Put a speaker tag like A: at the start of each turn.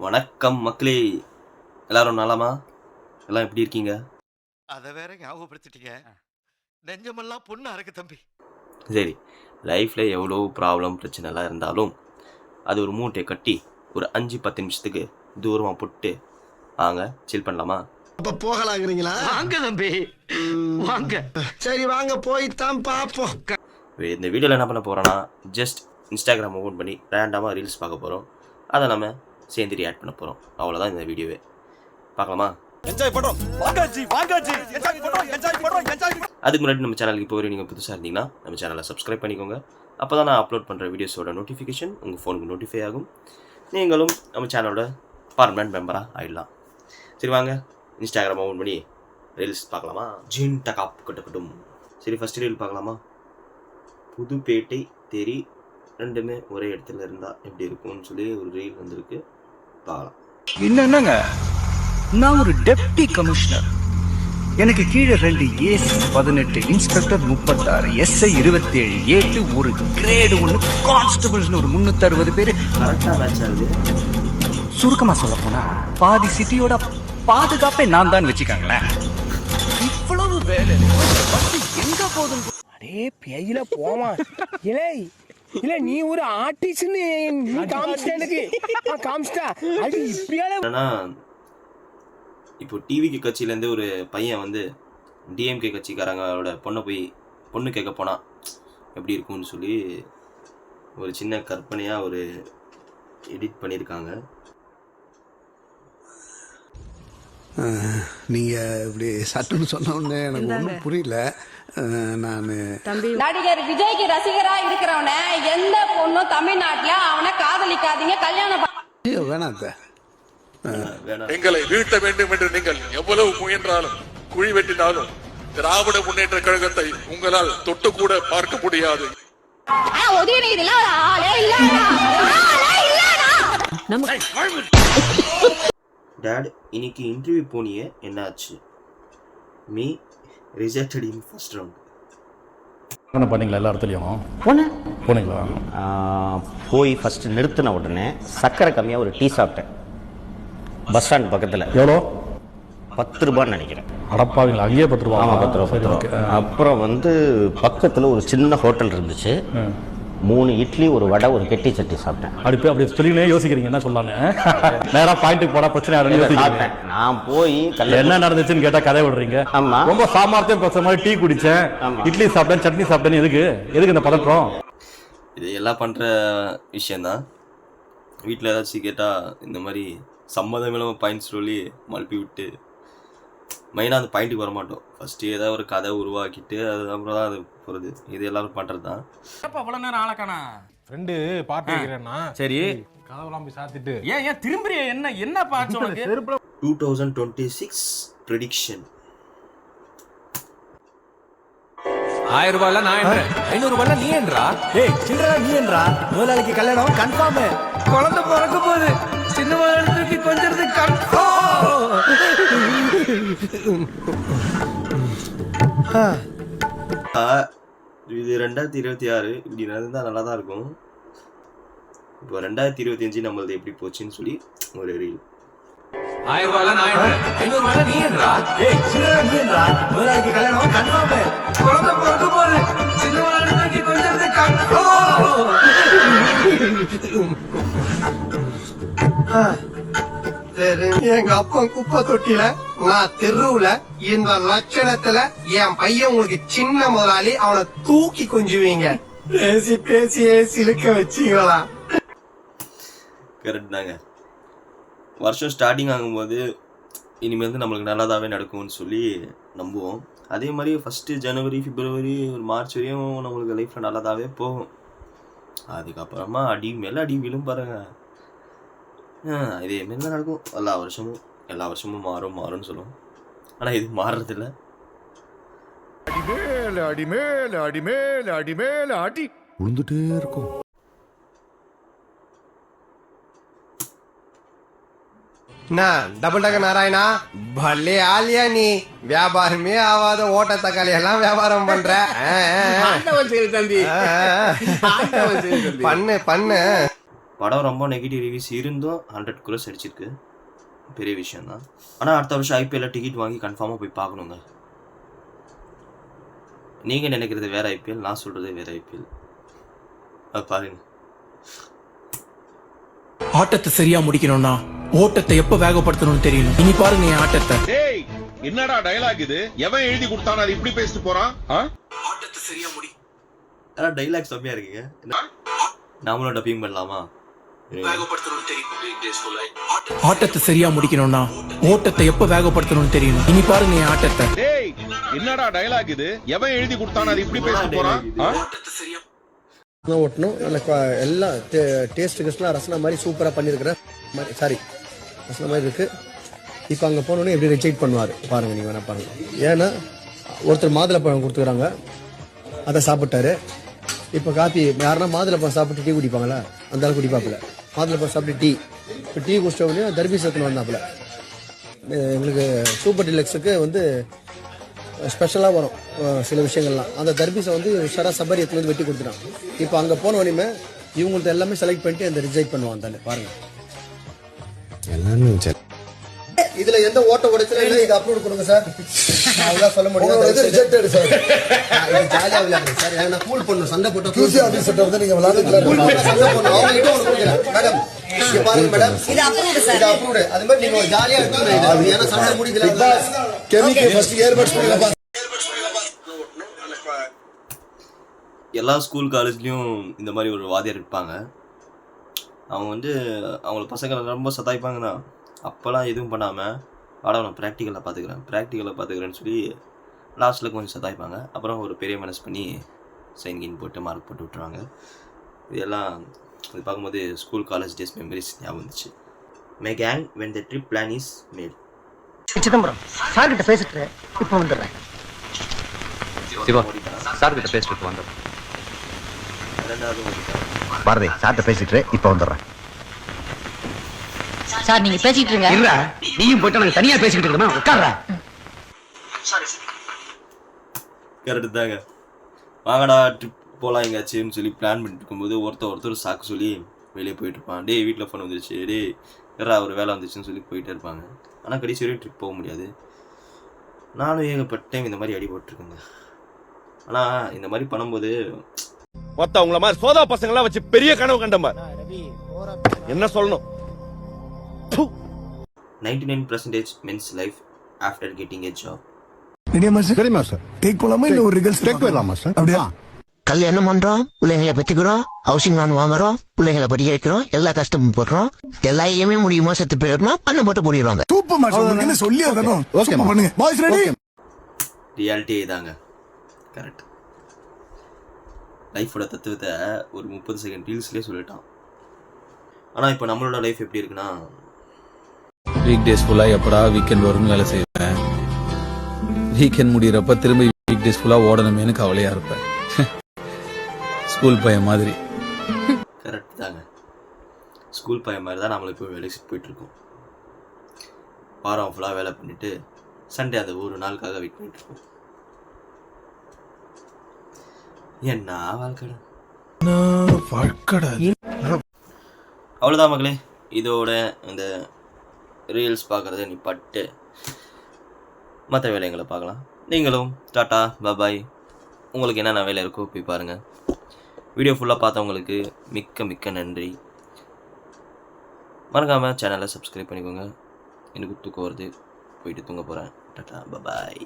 A: வணக்கம் மக்களே, எல்லாரும் நலமா? எல்லாம் எப்படி இருக்கீங்க?
B: அத வேற ஞாபகப்படுத்திட்டீங்க. நெஞ்சமெல்லாம் பொண்ணு அறக்கு தம்பி.
A: சரி, லைஃப்ல எவ்வளோ ப்ராப்ளம் பிரச்சனைலாம் இருந்தாலும் அது ஒரு மூட்டையை கட்டி ஒரு 5-10 நிமிஷத்துக்கு தூரமாக போட்டு வாங்க சில் பண்ணலாமா?
C: அப்ப போகலாங்கிறீங்களா?
B: வாங்க தம்பி வாங்க.
C: சரி வாங்க போய்தான் பார்ப்போம்.
A: இந்த வீடியோவில் என்ன பண்ண போகிறோன்னா, ஜஸ்ட் இன்ஸ்டாகிராம் ஓப்பன் பண்ணி ரேண்டமாக ரீல்ஸ் பார்க்க போகிறோம். அதை நம்ம சேர்ந்து ரியாக்ட் பண்ண போகிறோம். அவ்வளோதான் இந்த வீடியோவே. பார்க்கலாமா?
D: என்ஜாய் பண்றோம். வாங்காஜி என்ஜாய் பண்றோம்.
A: அதுக்கு முன்னாடி நம்ம சேனலுக்கு இப்போ வரைக்கும் நீங்கள் புதுசாக இருந்தீங்கன்னா நம்ம சேனலை சப்ஸ்கிரைப் பண்ணிக்கோங்க. அப்போ தான் நான் அப்லோட் பண்ணுற வீடியோஸோட நோட்டிஃபிகேஷன் உங்கள் ஃபோனுக்கு நோட்டிஃபை ஆகும். நீங்களும் நம்ம சேனலோட பர்மனன்ட் மெம்பராக ஆகிடலாம். சரி வாங்க இன்ஸ்டாகிராம் ஓப்பன் பண்ணி ரீல்ஸ் பார்க்கலாமா? ஜின் டகாப் கட்டக்கட்டும். சரி, ஃபஸ்ட் ரீல் பார்க்கலாமா? புதுப்பேட்டை தெரி ரெண்டுமே ஒரே இடத்துல இருந்தால் எப்படி இருக்கும்னு சொல்லி ஒரு ரீல் வந்திருக்கு, பார்க்கலாம்.
E: என்னங்க, நான் ஒரு டெப்டி கமிஷனர். எனக்கு கீழே 2 ஏசி 18, இன்ஸ்பெக்டர் 36, எஸ்ஐ 27, ஏட்டு ஒரு கிரேடு 1, கான்ஸ்டபிள்ஸ் ஒரு 360 பேரு.
A: கரெக்டாக மேட்ச் ஆகுது.
E: சுருக்கமா சொல்ல போனா பாதி சிட்டியோட பாதுகாப்பே நான் தான் வச்சுக்காங்களேன். இவ்வளவு வேலை எங்க போதும்?
F: அடே பேயில போமா இலே இல்ல, நீ ஒரு ஆர்டிஸ்ட்னு நீ காமிச்சிட்ட எனக்கு. காமிச்சிட்டா அது இப்படியால.
A: என்னன்னா, இப்போ டிவிக்கு கட்சியிலேருந்து ஒரு பையன் வந்து டிஎம்கே கட்சிக்காரங்களோட பொண்ணு கேட்க போனான் எப்படி இருக்கும்னு சொல்லி ஒரு சின்ன கற்பனையாக ஒரு எடிட் பண்ணியிருக்காங்க.
C: நீங்க இப்படி சட்டுன்னு சொன்ன உடனே எனக்கு ஒன்றும் புரியல. நான்
G: நடிகர் விஜய்க்கு ரசிகரா இருக்கிறவன எந்த பொண்ணும் தமிழ்நாட்டுல அவனை காதலிக்காதீங்க, கல்யாணம்
C: வேணாத்த
A: வேணாம்.
H: எங்களை வீழ்த்த வேண்டும் என்று நீங்கள் எவ்வளவு முயன்றாலும் குழி வெட்டினாலும் திராவிட முன்னேற்ற கழகத்தை உங்களால் தொட்டு கூட பார்க்க முடியாது.
A: டேட், இன்னைக்கு இன்டர்வியூ போனியே, என்னாச்சு? Me rejected in first round.
I: பண்ணீங்களா எல்லா இடத்துலையும்? போனீங்களா?
J: போய் ஃபஸ்ட்டு நிறுத்தின உடனே சக்கரை கம்மியாக ஒரு டீ சாப்பிட்டேன் பஸ் ஸ்டாண்ட் பக்கத்தில்.
I: எவ்வளோ?
J: 10 ரூபான்னு நினைக்கிறேன்.
I: அடப்பாவீங்களா? அங்கேயே 10 ரூபா?
J: ஆமாம், 10 ரூபா. அப்புறம் வந்து பக்கத்தில் ஒரு சின்ன ஹோட்டல் இருந்துச்சு. 3 இட்லி, ஒரு வடை, ஒரு கெட்டி சட்டி சாப்பிட்டேன்.
I: அப்படி சொல்லினே யோசிக்கிறீங்க என்ன சொல்லாங்க? நேராக பாயிண்ட்டுக்கு போனால் பிரச்சனை
J: சாப்பிட்டேன். நான் போய்
I: என்ன நடந்துச்சுன்னு கேட்டால் கதை விடுறீங்க.
J: ஆமா,
I: ரொம்ப சாமர்த்தியம் பேசுற மாதிரி டீ குடிச்சேன், இட்லி சாப்பிட்டேன், சட்னி சாப்பிட்டேன்னு எதுக்கு இந்த பதற்றம்?
A: இது எல்லாம் பண்ணுற விஷயந்தான். வீட்டில் ஏதாச்சும் கேட்டால் இந்த மாதிரி சம்மதம் இல்லாமல் பாயிண்ட்ஸ் சொல்லி மழுப்பி விட்டு மெயினாக அந்த பாயிண்ட்டுக்கு வர மாட்டோம். ஃபஸ்ட்டு ஏதாவது ஒரு கதை உருவாக்கிட்டு அதுக்கப்புறம் தான் அது போகிறது. இது எல்லாரும் பண்ணுறது தான்.
D: அவ்வளவு நேரம் ஆளக்கானா
K: ஃப்ரெண்டு பார்ட்டி வைக்கிறேன்னா
D: சரி
K: கதவுலாம் போய் சாத்திட்டு
D: ஏன் திரும்பி என்ன பாச்சு உனக்கு?
A: 2026 ப்ரெடிக்ஷன்.
D: 1000 ரூபாய்ல நான் என்றேன், 500 ரூபாய்ல நீ என்றா?
F: ஏய் சின்னடா நீ என்றா? முதலாளிக்கு கல்யாணம் கன்ஃபார்ம். குழந்தை பிறக்க போகுது, சின்ன முதலாளிக்கு கொஞ்சிறது கன்ஃபார்ம்.
A: இது 2026 இப்படி நடந்தால் நல்லா தான் இருக்கும். இப்போ 2025 நம்மளது எப்படி போச்சுன்னு சொல்லி ஒரு ரீல்.
D: 1000 ரூபாய்ல நான் என்றேன், 500 ரூபாய்ல நீ என்றா?
F: ஏய் சின்னடா நீ என்றா? முதலாளிக்கு கல்யாணம் கன்ஃபார்ம். குழந்தை பிறக்க போகுது, சின்ன முதலாளிக்கு கொஞ்சிறது கன்ஃபார்ம்.
C: எங்க அப்பா குப்பை தொட்டில, நான் தெருவுல, இந்த லட்சணத்துல என் பையன் உங்களுக்கு சின்ன முதலாளி, அவனை தூக்கி கொஞ்சுவீங்க. பேசி பேசியே சிலுக்க வச்சீங்களா?
A: கரெக்ட் தாங்க. வருஷம் ஸ்டார்டிங் ஆகும்போது இனிமேல் வந்து நம்மளுக்கு நல்லதாகவே நடக்கும்னு சொல்லி நம்புவோம். அதே மாதிரி ஃபஸ்ட்டு ஜனவரி, பிப்ரவரி, ஒரு மார்ச் வரையும் நம்மளுக்கு லைஃப்பில் நல்லதாகவே போகும். அதுக்கப்புறமா அடி மேலே அடி விழும் பாருங்க. இதே மாரி தான் நடக்கும். எல்லா வருஷமும் மாறும்னு சொல்லுவோம். ஆனால் இது மாறுறதில்ல.
H: அடி மேல அடி
C: விழுந்துட்டே இருக்கும். டபுள் டக்க நாராயணா, பல்லே ஆலியா நீ. வியாபாரமே ஆவாத ஓட்ட தக்காளி எல்லாம் வியாபாரம் பண்ற. பண்ணு.
A: படம் ரொம்ப நெகட்டிவ் ரிவ்யூஸ் இருந்தும் 100 crores அடிச்சிருக்கு, பெரிய விஷயந்தான். ஆனால் அடுத்த வருஷம் ஐபிஎல்ல டிக்கெட் வாங்கி கன்ஃபார்மாக போய் பார்க்கணுங்க. நீங்கள் நினைக்கிறது வேறு ஐபிஎல், நான் சொல்கிறது வேறு ஐபிஎல். அது பாருங்க.
F: ஆட்டத்தை சரியா முடிக்கணும்னா ஓட்டத்தை எப்ப வேகப்படுத்தணும்னு தெரியணும். இனி பாருங்க என் ஆட்டத்தை.
H: டேய் என்னடா டயலாக் இது? எவன் எழுதி கொடுத்தானே அது இப்படி பேசிட்டு போறான்?
F: ஆட்டத்தை சரியா முடி.
A: ஆனால் டைலாக் செம்மையாக இருக்குங்க. நாமளும் டப்பிங் பண்ணலாமா?
F: ஆட்டத்தை சரியா முடிக்கணும்னா ஓட்டத்தை எப்ப வேகப்படுத்தணும்னு தெரியணும். இனி பாருங்க என் ஆட்டத்தை.
H: டேய் என்னடா டயலாக் இது? எவன் எழுதி கொடுத்தானே அது இப்படி பேசிட்டு போறான்?
C: ஓட்டணும் எல்லாம் டேஸ்ட் கெஸ்ட்லாம் ரசனா மாதிரி சூப்பராக பண்ணியிருக்கிறேன். சாரி ரசனா மாதிரி இருக்கு. இப்போ அங்கே போனோன்னே எப்படி ரிஜெக்ட் பண்ணுவார் பாருங்க, நீங்கள் வேணா பாருங்க. ஏன்னா ஒருத்தர் மாதுளப்பழம் கொடுத்துக்கிறாங்க, அதை சாப்பிட்டாரு. இப்போ காப்பி யாருன்னா மாதுளப்பழம் சாப்பிட்டு டீ குடிப்பாங்களா, அந்த அளவுக்கு குடிப்பாப்புல. மாதுளப்பழம் சாப்பிட்டு டீ, இப்போ டீ குடிச்ச உடனே தர்பீஸ் எடுத்துன்னு வந்தாப்புல. எங்களுக்கு சூப்பர் டிலக்ஸுக்கு வந்து ஸ்பெஷலாக வரும் சில விஷயங்கள்லாம். அந்த தர்பீஸை வந்து சபரி எடுத்துன்னு வந்து வெட்டி கொடுத்துட்டான். இப்போ அங்கே போன உடனே இவங்கள்ட்ட எல்லாமே செலக்ட் பண்ணிட்டு அந்த ரிஜெக்ட் பண்ணுவான் தானே பாருங்க. இதுல எந்த ஓட்ட உடைச்சல இல்ல, இது அப்லோட் கொடுங்க சார். அவ்வளவு சொல்ல முடியாது. Rejected sir. ஜாலியா விளையாடுங்க சார். நான் கூல் பண்ணனும், சண்டை போட்டு QC ஆபீசர்ட்ட வந்து நீங்க விளையாடுங்க. சண்டை போடணும். அவங்க கிட்ட ஒரு கொடுக்கிறேன் மேடம். இங்க பாருங்க மேடம், இது அப்ரூவ்ட் சார். இது அப்ரூவ்ட். அது மாதிரி நீங்க ஜாலியா எடுத்துங்க. ஏன்னா சண்டை முடிக்கல. கெமிக்கல் ஃபர்ஸ்ட் இயர்பட்ஸ் போடுங்க.
A: எல்லா ஸ்கூல் காலேஜ்லேயும் இந்த மாதிரி ஒரு வாத்தியார் இருப்பாங்க. அவங்க வந்து அவங்கள பசங்களை ரொம்ப சதாய்ப்பாங்கண்ணா. அப்போல்லாம் எதுவும் பண்ணாமல் வாடா நான் ப்ராக்டிக்கலில் பார்த்துக்கிறேன்னு சொல்லி லாஸ்ட்டில் கொஞ்சம் சதாய்ப்பாங்க. அப்புறம் ஒரு பெரிய மனசு பண்ணி சைன் கின் போட்டு மார்க் போட்டு விட்டுருவாங்க. இதெல்லாம் இது பார்க்கும்போது ஸ்கூல் காலேஜ் டேஸ் மெமரிஸ் ஞாபகம் வந்துச்சு. My gang when the trip plan is made.
C: Chidambaram sir கிட்ட பேசிட்டு இப்போ வந்துடுறேன்.
E: சார் கிட்ட பேசிட்டு வந்துடுறேன்.
A: ரெண்டாவது
E: பாரதி சார்கிட்ட பேசிட்டு இப்போ வந்துடுறேன்.
G: சார் நீங்க பேசிட்டு இருங்க.
E: இல்ல நீயும் போயிட்டு நாங்க தனியா பேசிக்கிட்டு இருக்கோமா, உட்கார்றா.
A: கரெக்டு தாங்க. வாங்கடா ட்ரிப் போகலாம் எங்கேயாச்சுன்னு சொல்லி பிளான் பண்ணிட்டு இருக்கும்போது ஒருத்தர் சாக்கு சொல்லி வெளியே போயிட்டு இருப்பான். டே வீட்டில் ஃபோன் வந்துருச்சு, டே வேறா ஒரு வேலை வந்துச்சுன்னு சொல்லி போயிட்டே இருப்பாங்க. ஆனால் கடைசி வரையும் ட்ரிப் போக முடியாது. நானும் ஏகப்பட்ட டைம் இந்த மாதிரி அடி போட்டிருக்கேங்க. ஆனால் இந்த மாதிரி பண்ணும்போது
H: மொத்தவங்கள மாதிரி சோதா பசங்களாம் வச்சு பெரிய கனவு கண்டமா என்ன சொல்லணும்.
A: 99% men's life after getting a job.
C: சரிமா சார். டேக் போலாமா இல்ல ஒரு ரிகல்ஸ் டேக் போலாமா சார்? அப்படியே
E: கல்யாணம் பண்றோம், பிள்ளைங்களை பெற்றுக்கிறோம், ஹவுசிங் லோன் வாங்குறோம், பிள்ளைங்களை படிக்க வைக்கிறோம், எல்லா கஷ்டமும் போடுறோம். எல்லாமே முடியுமா செத்து போயிடுமா பண்ண போட்டு முடியறாங்க.
C: சூப்பர் மாஸ்டர் என்ன சொல்லி வரணும். ஓகே பண்ணுங்க பாய்ஸ் ரெடி.
A: ரியாலிட்டி இதாங்க. கரெக்ட். லைஃபோட தத்துவத்தை ஒரு 30 செகண்ட் ரீல்ஸ்லேயே சொல்லிட்டான். ஆனால் இப்போ நம்மளோட லைஃப் எப்படி இருக்குன்னா,
D: வீக் டேஸ் ஃபுல்லாக எப்படா வீக்கெண்ட் வரும்னு வேலை செய்வேன். வீக்கெண்ட் முடிகிறப்ப திரும்பி வீக் டேஸ் ஃபுல்லாக ஓடணுமேனு கவலையாக இருப்பேன். ஸ்கூல் பையன் மாதிரி.
A: கரெக்ட் தாங்க. ஸ்கூல் பையன் மாதிரி தான் நம்மளுக்கு இப்போ வேலைக்கு போயிட்டுருக்கோம். வாரம் ஃபுல்லாக வேலை பண்ணிவிட்டு சண்டே அந்த ஒரு நாளுக்காக வெயிட் பண்ணிட்டுருக்கோம். என்ன வாழ்க்கடா. அவ்வளோதான் மக்களே, இதோட இந்த ரீல்ஸ் பார்க்குறத நீ பட்டு மற்ற வேலைங்களை பார்க்கலாம். நீங்களும் டாட்டா பாய். உங்களுக்கு என்னென்ன வேலை இருக்கோ போய் பாருங்கள். வீடியோ ஃபுல்லாக பார்த்தவங்களுக்கு மிக்க நன்றி. மறக்காமல் சேனலை சப்ஸ்கிரைப் பண்ணிக்கோங்க. எனக்கு தூக்கம் வருது, போயிட்டு தூங்க போகிறேன். டாட்டா பாய்.